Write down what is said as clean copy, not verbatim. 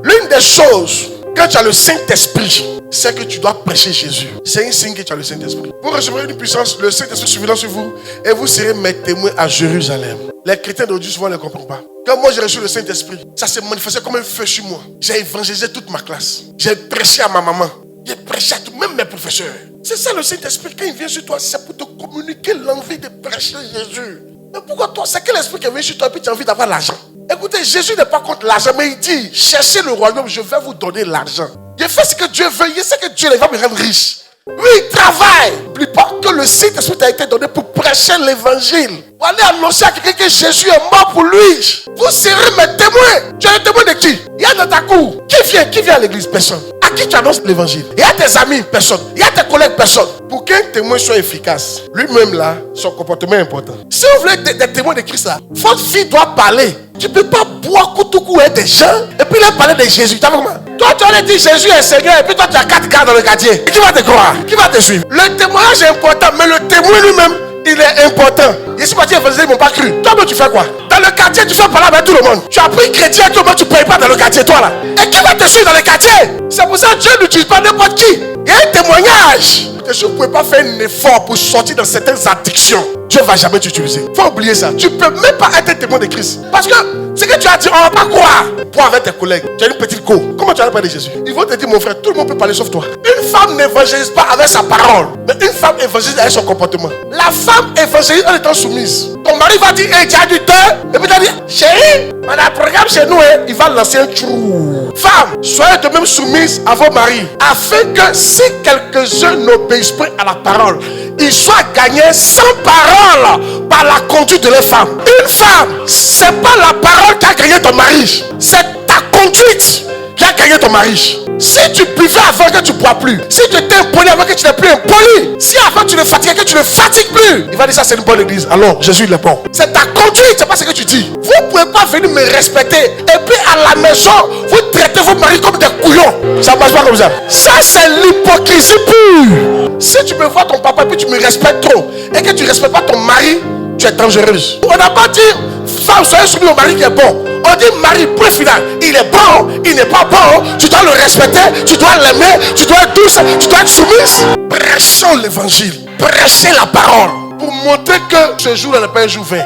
L'une des choses, quand tu as le Saint-Esprit, c'est que tu dois prêcher Jésus. C'est un signe que tu as le Saint-Esprit. Vous recevrez une puissance, le Saint-Esprit suffira sur vous et vous serez mes témoins à Jérusalem. Les chrétiens d'aujourd'hui souvent ne comprennent pas. Quand moi j'ai reçu le Saint-Esprit, ça s'est manifesté comme un feu sur moi. J'ai évangélisé toute ma classe. J'ai prêché à ma maman. J'ai prêché à tout, même mes professeurs. C'est ça le Saint-Esprit. Quand il vient sur toi, c'est pour te communiquer l'envie de prêcher Jésus. Mais pourquoi toi, c'est quel esprit qui vient sur toi et puis tu as envie d'avoir l'argent? Écoutez, Jésus n'est pas contre l'argent, mais il dit, cherchez le royaume, je vais vous donner l'argent. Je fais ce que Dieu veut, je sais que Dieu va me rendre riche. Oui, il travaille. N'oublie pas que le Saint-Esprit t'a été donné pour prêcher l'évangile. Pour aller annoncer à quelqu'un que Jésus est mort pour lui. Vous serez mes témoins. Tu es le témoin de qui? Il y a dans ta cour. Qui vient à l'église? Personne. À qui tu annonces l'évangile? Il y a tes amis? Personne. Il y a tes collègues? Personne. Pour qu'un témoin soit efficace, lui-même là, son comportement est important. Si vous voulez des témoins de Christ là, votre fille doit parler. Tu ne peux pas boire coutou avec des gens et puis leur parler de Jésus. T'as vu comment? Toi, tu vas dire Jésus est Seigneur et puis toi, tu as 4 gars dans le quartier. Et qui va te croire? Qui va te suivre? Le témoignage est important, mais le témoin lui-même, il est important. Et si parti évangéliser, ils m'ont pas cru. Toi, tu fais quoi? Dans le quartier, tu fais parler avec tout le monde. Tu as pris chrétien, tout le monde, tu ne payes pas dans le quartier, toi là. Et qui va te suivre dans le quartier? C'est pour ça que Dieu n'utilise pas n'importe qui. Il y a un témoignage. Si vous ne pouvez pas faire un effort pour sortir dans certaines addictions, Dieu ne va jamais t'utiliser. Il faut oublier ça. Tu ne peux même pas être un témoin de Christ. Parce que ce que tu as dit, on ne va pas croire. Pour avec tes collègues, tu as une petite go. Comment tu vas parler de Jésus? Ils vont te dire, mon frère, tout le monde peut parler sauf toi. Une femme n'évangélise pas avec sa parole, mais une femme évangélise avec son comportement. La femme évangélise en étant soumise. Ton mari va dire, hey, tu as du temps. Et puis tu vas dire, chérie, on a un programme chez nous, hein. Il va lancer un trou. Femme, soyez de même soumise à vos maris, afin que si quelques-uns n'obéissent pas à la parole, ils soient gagnés sans parole par la conduite de leur femme. Une femme, c'est pas la parole qui a gagné ton mari, c'est ta conduite qui a gagné ton mari. Si tu buvais avant que tu ne bois plus, si tu étais impoli avant que tu n'es plus impoli, si avant tu ne fatiguais que tu ne fatigues plus, il va dire ça c'est une bonne église. Alors Jésus il est bon. C'est ta conduite, c'est pas ce que tu dis. Vous ne pouvez pas venir me respecter et puis à la maison vous traitez vos maris comme des couillons. Ça ne marche pas comme ça. Ça c'est l'hypocrisie pure. Si tu me vois ton papa et puis tu me respectes trop et que tu ne respectes pas ton mari, tu es dangereuse. On n'a pas dit femme soyez soumis au mari qui est bon. On dit mari, point final. Il est bon, il n'est pas bon. Tu dois le respecter, tu dois l'aimer, tu dois être douce, tu dois être soumise. Prêchons l'évangile, prêchez la parole pour montrer que ce jour-là n'est pas un jour vain.